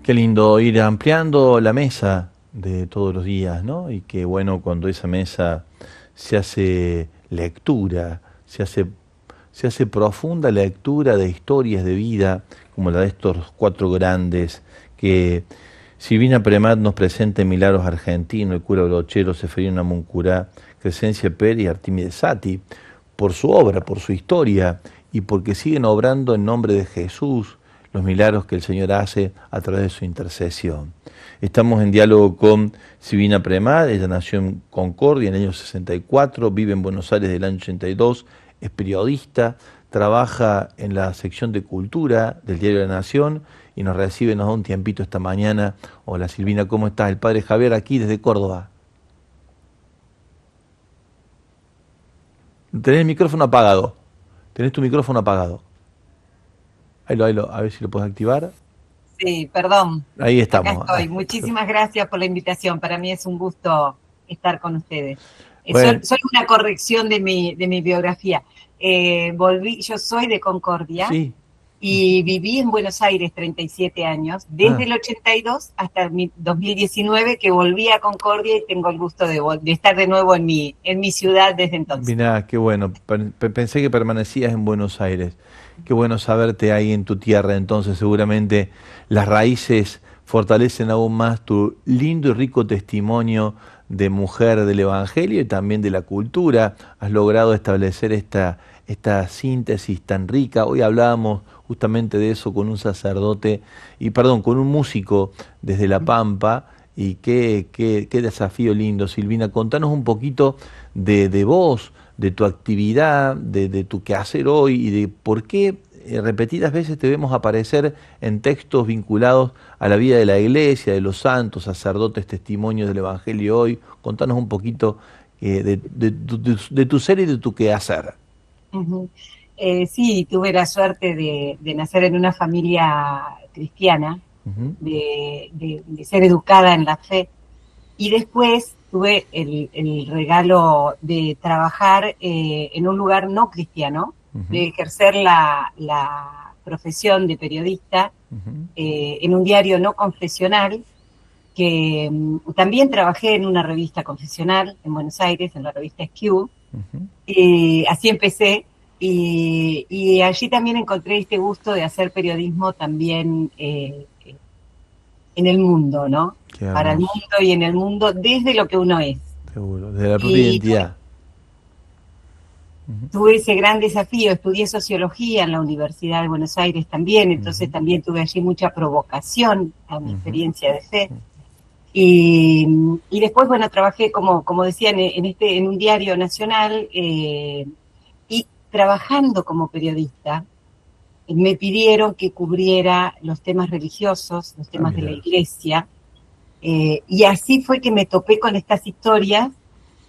Qué lindo ir ampliando la mesa de todos los días, ¿no? Y qué bueno cuando esa mesa se hace lectura, se hace profunda lectura de historias de vida, como la de estos cuatro grandes, que Silvina Premat nos presenta en Milagros Argentino, el cura Brochero, Seferino Namuncurá, Crescencia Pérez y Artimides Sati, por su obra, por su historia, y porque siguen obrando en nombre de Jesús los milagros que el Señor hace a través de su intercesión. Estamos en diálogo con Silvina Premat. Ella nació en Concordia en el año 64, vive en Buenos Aires del año 82, es periodista, trabaja en la sección de cultura del Diario de la Nación y nos recibe, nos da un tiempito esta mañana. Hola Silvina, ¿cómo estás? El padre Javier aquí desde Córdoba. Tenés el micrófono apagado. Tenés tu micrófono apagado. A ver si lo puedes activar. Sí, perdón, Ahí acá estamos. estoy. Muchísimas gracias por la invitación. Para mí es un gusto estar con ustedes. Bueno, Soy una corrección de mi biografía. Yo soy de Concordia sí. y viví en Buenos Aires 37 años, desde Ah, el 82 hasta el 2019, que volví a Concordia y tengo el gusto de estar de nuevo en mi ciudad desde entonces. mirá, qué bueno. Pensé que permanecías en Buenos Aires. Qué bueno saberte ahí en tu tierra. Entonces, seguramente las raíces fortalecen aún más tu lindo y rico testimonio de mujer del Evangelio y también de la cultura. Has logrado establecer esta síntesis tan rica. Hoy hablábamos justamente de eso con un sacerdote, con un músico desde La Pampa. Y qué desafío lindo, Silvina. Contanos un poquito de vos, de tu actividad, de tu quehacer hoy y de por qué repetidas veces te vemos aparecer en textos vinculados a la vida de la iglesia, de los santos, sacerdotes, testimonios del Evangelio hoy. Contanos un poquito de tu ser y de tu quehacer. Ujú. Sí, tuve la suerte de nacer en una familia cristiana, Ujú. de ser educada en la fe. Y después tuve el regalo de trabajar en un lugar no cristiano, Ujú. de ejercer la profesión de periodista Ujú. en un diario no confesional, que también trabajé en una revista confesional en Buenos Aires, en la revista Q, Ujú. y así empecé. Y allí también encontré este gusto de hacer periodismo también en el mundo, ¿no? Qué Para el hermoso, mundo y en el mundo desde lo que uno es. seguro, de la propia Y identidad. Ujú. tuve ese gran desafío, estudié sociología en la Universidad de Buenos Aires también, entonces Ujú. también tuve allí mucha provocación a mi Ujú. experiencia de fe. Y después, bueno, trabajé, como decía, en un diario nacional, y trabajando como periodista, me pidieron que cubriera los temas religiosos, los Ah, temas de la mira. iglesia, y así fue que me topé con estas historias,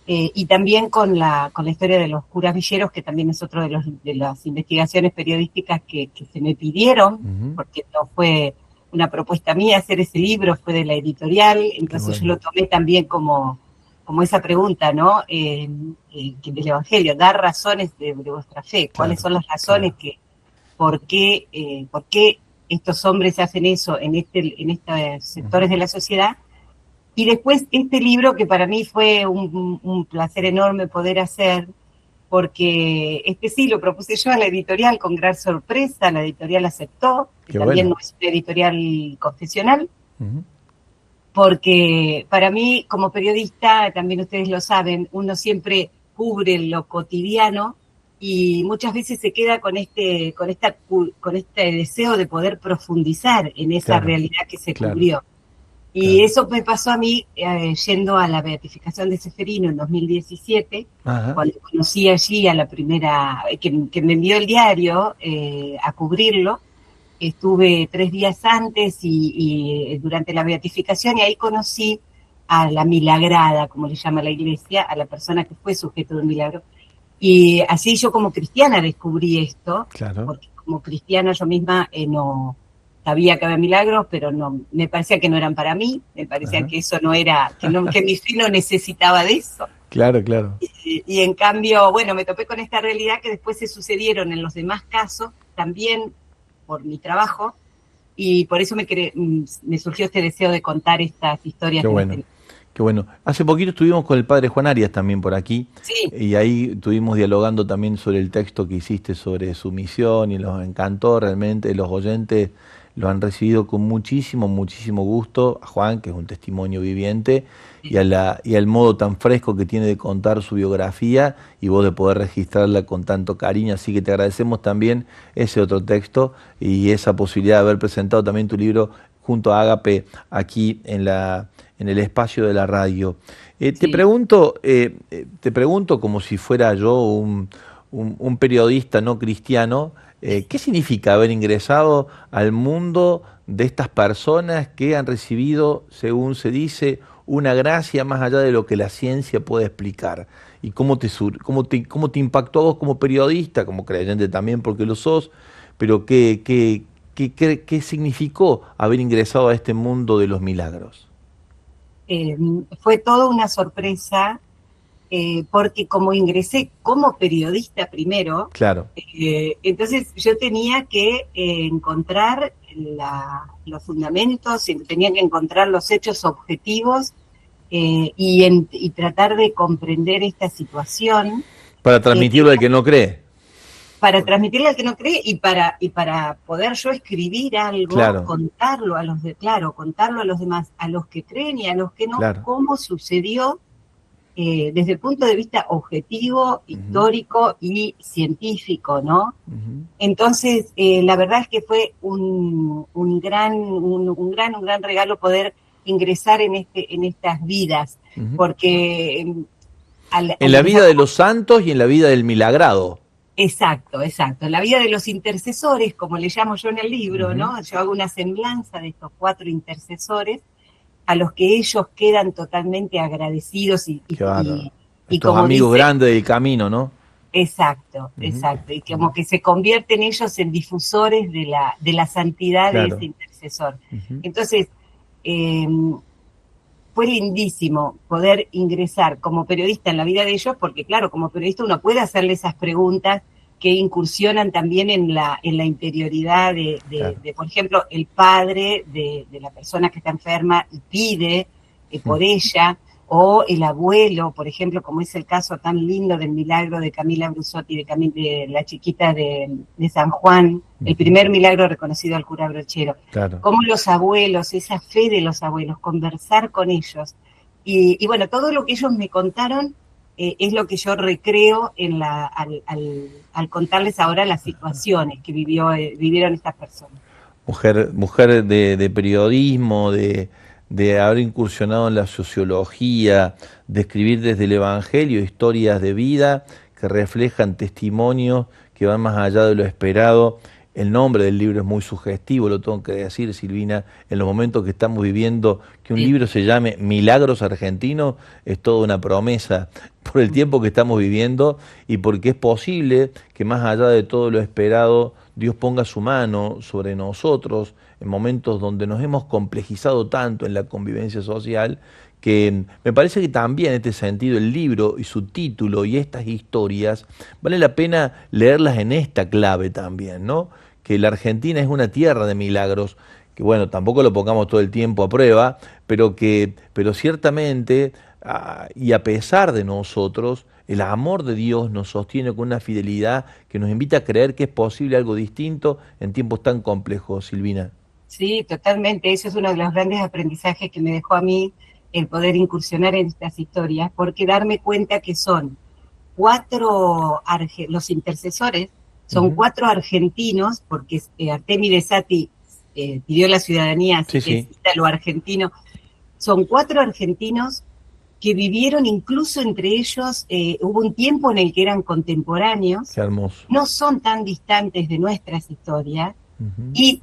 y también con la historia de los curas villeros, que también es otro de las investigaciones periodísticas que se me pidieron, Ujú. porque no fue una propuesta mía hacer ese libro, fue de la editorial, Qué entonces yo bueno. lo tomé también como esa pregunta, ¿no? Del Evangelio, dar razones de vuestra fe, cuáles Claro, son las razones claro. por qué estos hombres hacen eso en estos Ujú. sectores de la sociedad. Y después este libro que para mí fue un placer enorme poder hacer, porque este sí lo propuse yo a la editorial con gran sorpresa, la editorial aceptó, que Qué también bueno. no es una editorial confesional, Ujú. porque para mí como periodista, también ustedes lo saben, uno siempre cubre lo cotidiano y muchas veces se queda con este deseo de poder profundizar en esa Claro, realidad que se claro, cubrió. Y claro. eso me pasó a mí yendo a la beatificación de Seferino en 2017, Ajá. cuando conocí allí a la primera, que me envió el diario a cubrirlo. Estuve 3 días antes y durante la beatificación, y ahí conocí a la milagrada, como le llama la iglesia, a la persona que fue sujeto de un milagro. Y así yo como cristiana descubrí esto, Claro. porque como cristiana yo misma no sabía que había milagros, pero no, me parecía que no eran para mí, me parecía Ajá. que eso no era, que mi fe no necesitaba de eso. Claro, claro. Y en cambio, bueno, me topé con esta realidad que después se sucedieron en los demás casos, también por mi trabajo, y por eso me surgió este deseo de contar estas historias. Qué en bueno. este... Qué bueno. Hace poquito estuvimos con el padre Juan Arias también por aquí Sí, y ahí estuvimos dialogando también sobre el texto que hiciste sobre su misión y nos encantó realmente. Los oyentes lo han recibido con muchísimo, muchísimo gusto. A Juan, que es un testimonio viviente, y al modo tan fresco que tiene de contar su biografía y vos de poder registrarla con tanto cariño. Así que te agradecemos también ese otro texto y esa posibilidad de haber presentado también tu libro junto a Ágape aquí en el espacio de la radio. sí. Te pregunto como si fuera yo un periodista no cristiano, ¿qué significa haber ingresado al mundo de estas personas que han recibido, según se dice, una gracia más allá de lo que la ciencia puede explicar? ¿Y cómo te impactó a vos como periodista, como creyente también, porque lo sos, pero qué significó haber ingresado a este mundo de los milagros? Eh, Fue toda una sorpresa, porque como ingresé como periodista primero, Claro. entonces yo tenía que encontrar los fundamentos, tenía que encontrar los hechos objetivos, y tratar de comprender esta situación, Para eh, transmitirlo al que no cree. para transmitirle al que no cree y para poder yo escribir algo, Claro, contarlo a claro, contarlo a los demás, a los que creen y a los que no, claro. cómo sucedió, desde el punto de vista objetivo, Ujú, histórico y científico, ¿no? ujú, Entonces, la verdad es que fue un gran regalo poder ingresar en estas vidas, ujú. porque En la vida de los santos y en la vida del milagrado. exacto, exacto. La vida de los intercesores, como le llamo yo en el libro, Ujú. ¿no? Yo hago una semblanza de estos 4 intercesores a los que ellos quedan totalmente agradecidos Qué bárbaro. y Estos como amigos dice, grandes del camino, ¿no? exacto, Ujú, exacto, y ujú. como que se convierten ellos en difusores de la santidad de ese Claro. intercesor. Ujú. Entonces, eh, fue lindísimo poder ingresar como periodista en la vida de ellos, porque claro, como periodista uno puede hacerle esas preguntas que incursionan también en la interioridad Claro. por ejemplo, el padre de la persona que está enferma y pide Mm. por ella, o el abuelo, por ejemplo, como es el caso tan lindo del milagro de Camila Brusotti, de la chiquita de San Juan, el Ujú. primer milagro reconocido al cura Brochero. Claro. Cómo los abuelos, esa fe de los abuelos, conversar con ellos. Y bueno, todo lo que ellos me contaron, es lo que yo recreo al contarles ahora las situaciones que vivieron estas personas. Mujer de periodismo, de haber incursionado en la sociología, de escribir desde el Evangelio historias de vida que reflejan testimonios que van más allá de lo esperado. El nombre del libro es muy sugestivo, lo tengo que decir, Silvina, en los momentos que estamos viviendo, que un Sí. libro se llame Milagros Argentinos es toda una promesa por el tiempo que estamos viviendo y porque es posible que más allá de todo lo esperado, Dios ponga su mano sobre nosotros en momentos donde nos hemos complejizado tanto en la convivencia social, que me parece que también en este sentido el libro y su título y estas historias vale la pena leerlas en esta clave también, ¿no? Que la Argentina es una tierra de milagros, que bueno, tampoco lo pongamos todo el tiempo a prueba, pero ciertamente, y a pesar de nosotros, el amor de Dios nos sostiene con una fidelidad que nos invita a creer que es posible algo distinto en tiempos tan complejos, Silvina. Sí, totalmente. Eso es uno de los grandes aprendizajes que me dejó a mí el poder incursionar en estas historias, porque darme cuenta que son los intercesores, son Ujú. 4 argentinos, porque Artemide Sati pidió la ciudadanía, así Sí, que es sí, ítalo-argentino. Son 4 argentinos que vivieron, incluso entre ellos, hubo un tiempo en el que eran contemporáneos, qué hermoso. no son tan distantes de nuestras historias, Ujú. y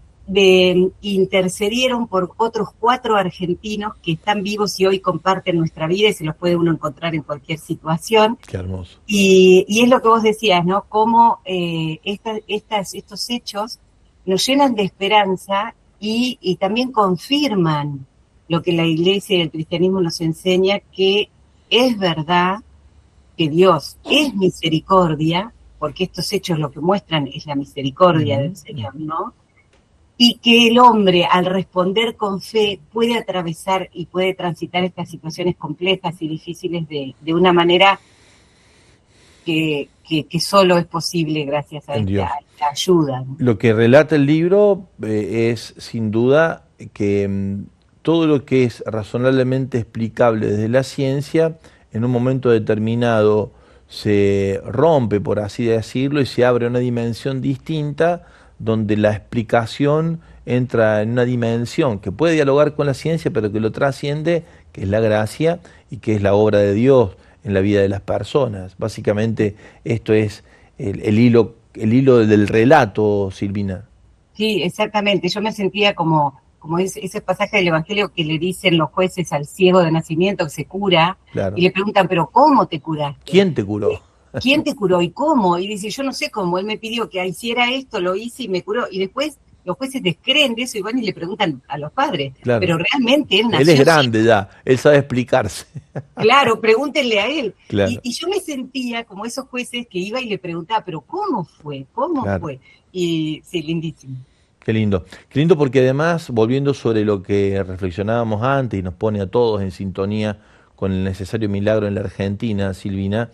intercedieron por otros 4 argentinos que están vivos y hoy comparten nuestra vida y se los puede uno encontrar en cualquier situación. Qué hermoso. Y es lo que vos decías, ¿no? Cómo estos hechos nos llenan de esperanza y también confirman lo que la Iglesia y el cristianismo nos enseña, que es verdad que Dios es misericordia, porque estos hechos lo que muestran es la misericordia Ujú, del ujú. Señor, ¿no? y que el hombre, al responder con fe, puede atravesar y puede transitar estas situaciones complejas y difíciles de una manera que solo es posible gracias a En esta Dios. ayuda, ¿no? Lo que relata el libro es sin duda que todo lo que es razonablemente explicable desde la ciencia, en un momento determinado se rompe, por así decirlo, y se abre una dimensión distinta donde la explicación entra en una dimensión que puede dialogar con la ciencia, pero que lo trasciende, que es la gracia y que es la obra de Dios en la vida de las personas. Básicamente esto es el hilo del relato, Silvina. Sí, exactamente. Yo me sentía como ese pasaje del Evangelio que le dicen los jueces al ciego de nacimiento que se cura y Claro. le preguntan, pero ¿cómo te curaste? ¿Quién te curó? ¿Quién te curó y cómo? Y dice, yo no sé cómo, él me pidió que hiciera esto, lo hice y me curó. Y después los jueces descreen de eso y van y le preguntan a los padres, Claro. pero realmente él Él es nació grande ciego. ya, él sabe explicarse. Claro, pregúntenle a él. Claro, Y yo me sentía como esos jueces que iba y le preguntaba, pero ¿cómo fue? ¿Cómo claro. fue? Y sí, lindísimo. Qué lindo. Qué lindo porque además, volviendo sobre lo que reflexionábamos antes y nos pone a todos en sintonía con el necesario milagro en la Argentina, Silvina,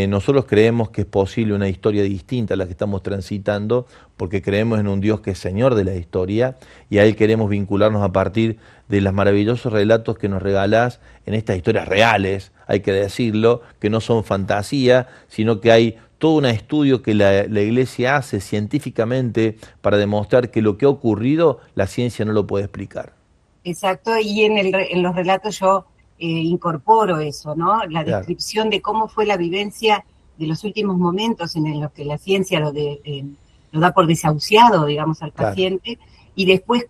nosotros creemos que es posible una historia distinta a la que estamos transitando, porque creemos en un Dios que es Señor de la historia y a Él queremos vincularnos a partir de los maravillosos relatos que nos regalás en estas historias reales, hay que decirlo, que no son fantasía, sino que hay todo un estudio que la Iglesia hace científicamente para demostrar que lo que ha ocurrido la ciencia no lo puede explicar. Exacto, y en los relatos yo incorporo eso, ¿no? La Claro, descripción de cómo fue la vivencia de los últimos momentos en los que la ciencia lo da por desahuciado, digamos, al claro. paciente, y después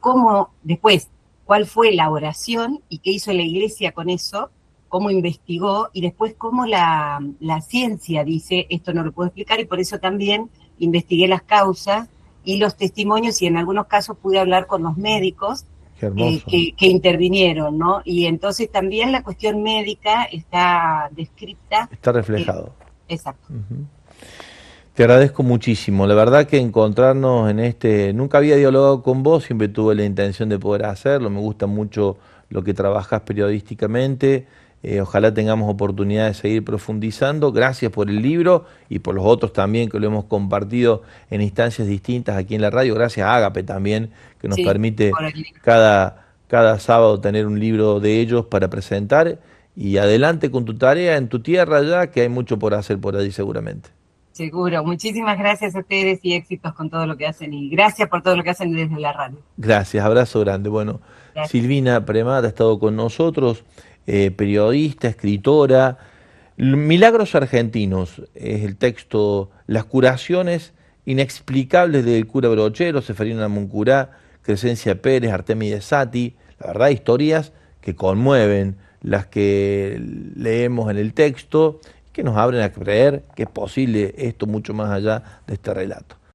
cuál fue la oración y qué hizo la iglesia con eso, cómo investigó, y después cómo la ciencia dice, esto no lo puedo explicar, y por eso también investigué las causas y los testimonios, y en algunos casos pude hablar con los médicos Qué hermoso. que intervinieron, ¿no? Y entonces también la cuestión médica está descrita. Está eh, reflejado. exacto. Ujú. Te agradezco muchísimo. La verdad que encontrarnos en este... Nunca había dialogado con vos, siempre tuve la intención de poder hacerlo. Me gusta mucho lo que trabajas periodísticamente. Ojalá tengamos oportunidad de seguir profundizando. Gracias por el libro y por los otros también que lo hemos compartido en instancias distintas aquí en la radio. Gracias a Ágape también, que nos Sí, permite por el cada sábado tener un libro de ellos para presentar. Y adelante con tu tarea en tu tierra ya, que hay mucho por hacer por allí seguramente. seguro. Muchísimas gracias a ustedes y éxitos con todo lo que hacen. Y gracias por todo lo que hacen desde la radio. Gracias, abrazo grande. Bueno, Gracias. Silvina Premada ha estado con nosotros, periodista, escritora. Milagros Argentinos es el texto, las curaciones inexplicables del cura Brochero, Seferino Namuncurá, Crescencia Pérez, Artemide Sati. La verdad, historias que conmueven, las que leemos en el texto, que nos abren a creer que es posible esto mucho más allá de este relato.